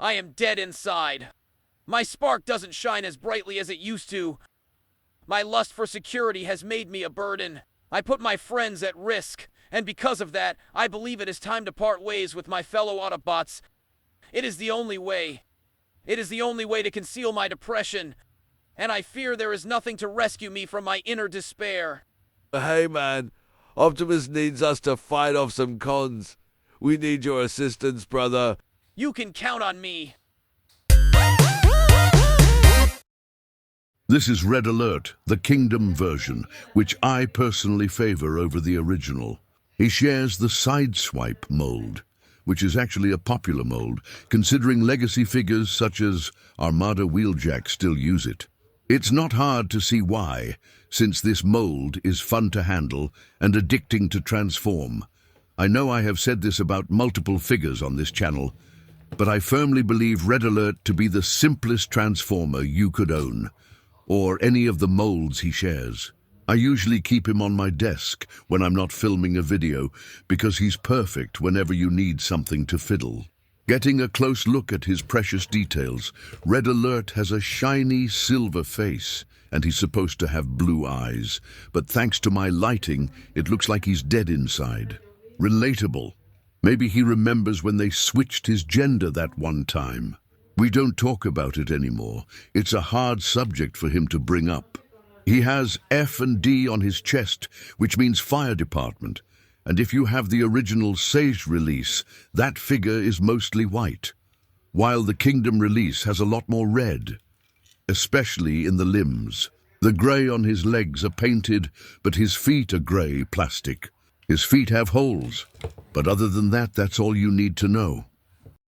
I am dead inside. My spark doesn't shine as brightly as it used to. My lust for security has made me a burden. I put my friends at risk, and because of that, I believe it is time to part ways with my fellow Autobots. It is the only way. It is the only way to conceal my depression, and I fear there is nothing to rescue me from my inner despair. Hey man, Optimus needs us to fight off some cons. We need your assistance, brother. You can count on me. This is Red Alert, the Kingdom version, which I personally favor over the original. He shares the Sideswipe mold, which is actually a popular mold, considering legacy figures such as Armada Wheeljack still use it. It's not hard to see why, since this mold is fun to handle and addicting to transform. I know I have said this about multiple figures on this channel, but I firmly believe Red Alert to be the simplest transformer you could own, or any of the molds he shares. I usually keep him on my desk when I'm not filming a video because he's perfect whenever you need something to fiddle. Getting a close look at his precious details, Red Alert has a shiny silver face and he's supposed to have blue eyes, but thanks to my lighting, it looks like he's dead inside. Relatable. Maybe he remembers when they switched his gender that one time. We don't talk about it anymore. It's a hard subject for him to bring up. He has F and D on his chest, which means fire department. And if you have the original Sage release, that figure is mostly white, while the Kingdom release has a lot more red, especially in the limbs. The grey on his legs are painted, but his feet are grey plastic. His feet have holes, but other than that, that's all you need to know.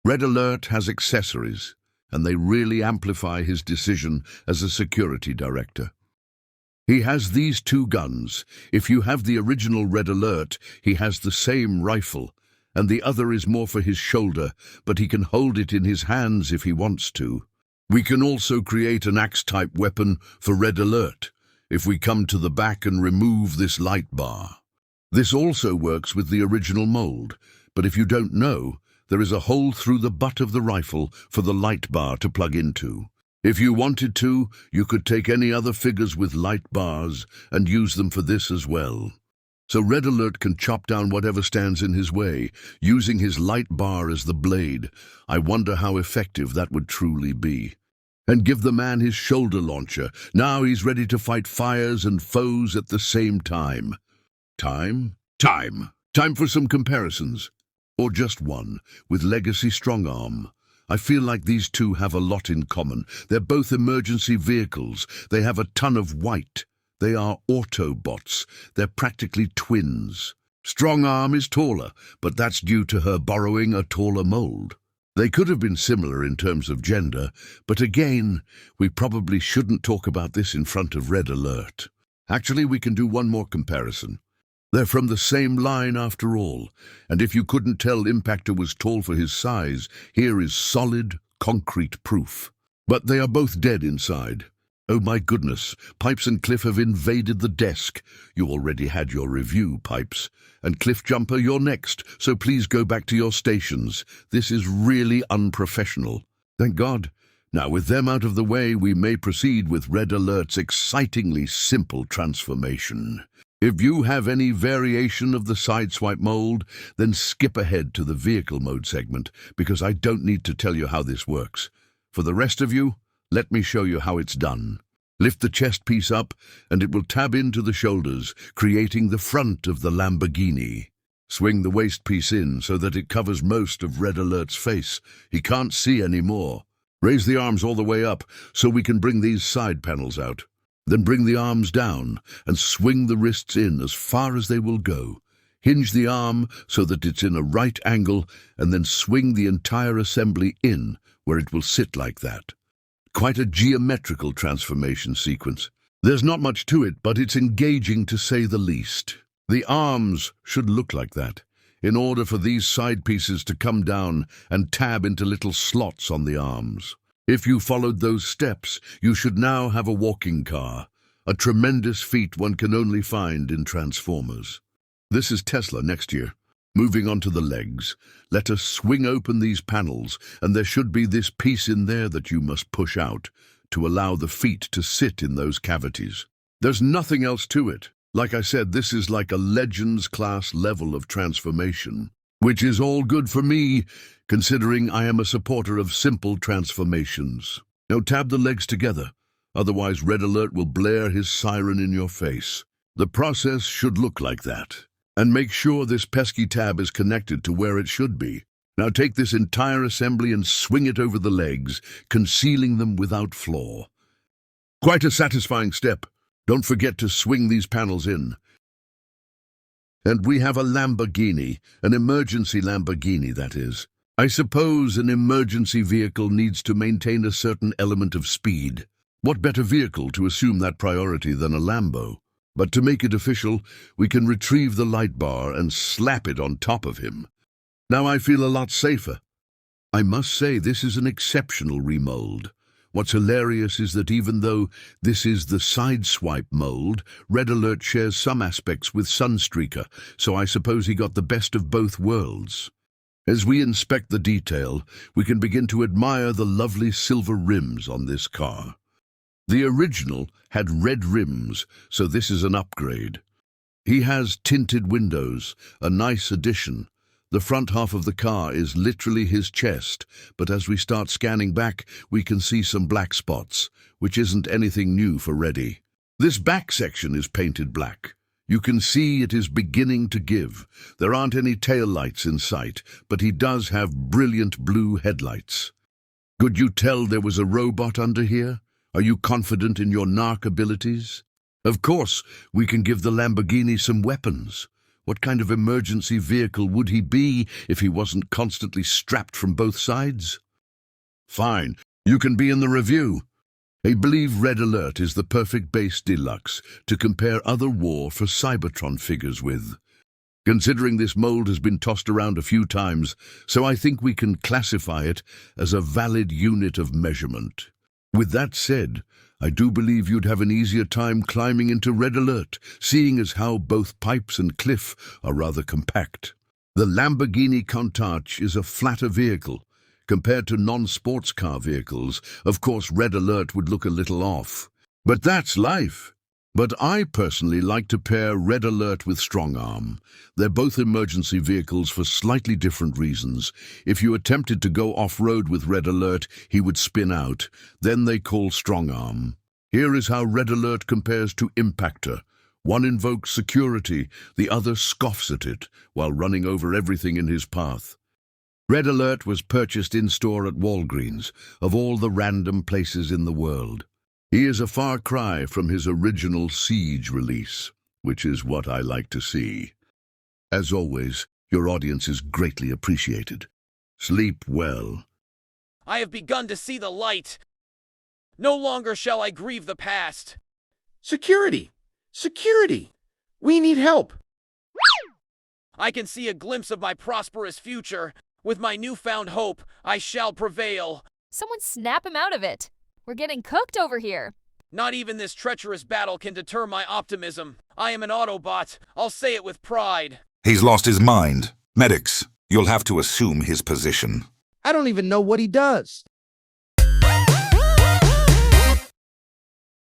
Red Alert has accessories, and they really amplify his decision as a security director. He has these two guns. If you have the original Red Alert, he has the same rifle, and the other is more for his shoulder, but he can hold it in his hands if he wants to. We can also create an axe-type weapon for Red Alert, if we come to the back and remove this light bar. This also works with the original mold, but if you don't know, there is a hole through the butt of the rifle for the light bar to plug into. If you wanted to, you could take any other figures with light bars and use them for this as well. So Red Alert can chop down whatever stands in his way, using his light bar as the blade. I wonder how effective that would truly be. And give the man his shoulder launcher. Now he's ready to fight fires and foes at the same time. Time for some comparisons. Or just one, with Legacy Strongarm. I feel like these two have a lot in common. They're both emergency vehicles. They have a ton of white. They are Autobots. They're practically twins. Strongarm is taller, but that's due to her borrowing a taller mold. They could have been similar in terms of gender, but again, we probably shouldn't talk about this in front of Red Alert. Actually, we can do one more comparison. They're from the same line after all, and if you couldn't tell Impactor was tall for his size, here is solid, concrete proof. But they are both dead inside. Oh my goodness, Pipes and Cliff have invaded the desk. You already had your review, Pipes. And Cliff Jumper, you're next, so please go back to your stations. This is really unprofessional. Thank God. Now with them out of the way, we may proceed with Red Alert's excitingly simple transformation. If you have any variation of the Sideswipe mold, then skip ahead to the vehicle mode segment, because I don't need to tell you how this works. For the rest of you, let me show you how it's done. Lift the chest piece up, and it will tab into the shoulders, creating the front of the Lamborghini. Swing the waist piece in so that it covers most of Red Alert's face. He can't see any more. Raise the arms all the way up so we can bring these side panels out. Then bring the arms down and swing the wrists in as far as they will go. Hinge the arm so that it's in a right angle and then swing the entire assembly in where it will sit like that. Quite a geometrical transformation sequence. There's not much to it, but it's engaging to say the least. The arms should look like that, in order for these side pieces to come down and tab into little slots on the arms. If you followed those steps, you should now have a walking car, a tremendous feat one can only find in Transformers. This is Tesla next year. Moving on to the legs, let us swing open these panels, and there should be this piece in there that you must push out to allow the feet to sit in those cavities. There's nothing else to it. Like I said, this is like a Legends class level of transformation, which is all good for me, considering I am a supporter of simple transformations. Now tab the legs together, otherwise Red Alert will blare his siren in your face. The process should look like that. And make sure this pesky tab is connected to where it should be. Now take this entire assembly and swing it over the legs, concealing them without flaw. Quite a satisfying step. Don't forget to swing these panels in. And we have a Lamborghini, an emergency Lamborghini, that is. I suppose an emergency vehicle needs to maintain a certain element of speed. What better vehicle to assume that priority than a Lambo? But to make it official, we can retrieve the light bar and slap it on top of him. Now I feel a lot safer. I must say this is an exceptional remold. What's hilarious is that even though this is the Sideswipe mold, Red Alert shares some aspects with Sunstreaker, so I suppose he got the best of both worlds. As we inspect the detail, we can begin to admire the lovely silver rims on this car. The original had red rims, so this is an upgrade. He has tinted windows, a nice addition. The front half of the car is literally his chest, but as we start scanning back, we can see some black spots, which isn't anything new for Reddy. This back section is painted black. You can see it is beginning to give. There aren't any taillights in sight, but he does have brilliant blue headlights. Could you tell there was a robot under here? Are you confident in your narc abilities? Of course, we can give the Lamborghini some weapons. What kind of emergency vehicle would he be if he wasn't constantly strapped from both sides? Fine, you can be in the review. I believe Red Alert is the perfect base deluxe to compare other War for Cybertron figures with. Considering this mold has been tossed around a few times, so I think we can classify it as a valid unit of measurement. With that said, I do believe you'd have an easier time climbing into Red Alert, seeing as how both Pipes and Cliff are rather compact. The Lamborghini Countach is a flatter vehicle. Compared to non-sports car vehicles, of course Red Alert would look a little off. But that's life. But I personally like to pair Red Alert with Strong Arm. They're both emergency vehicles for slightly different reasons. If you attempted to go off-road with Red Alert, he would spin out. Then they call Strong Arm. Here is how Red Alert compares to Impactor. One invokes security, the other scoffs at it, while running over everything in his path. Red Alert was purchased in-store at Walgreens, of all the random places in the world. He is a far cry from his original Siege release, which is what I like to see. As always, your audience is greatly appreciated. Sleep well. I have begun to see the light. No longer shall I grieve the past. Security! Security! We need help! I can see a glimpse of my prosperous future. With my newfound hope, I shall prevail. Someone snap him out of it. We're getting cooked over here. Not even this treacherous battle can deter my optimism. I am an Autobot. I'll say it with pride. He's lost his mind. Medics, you'll have to assume his position. I don't even know what he does.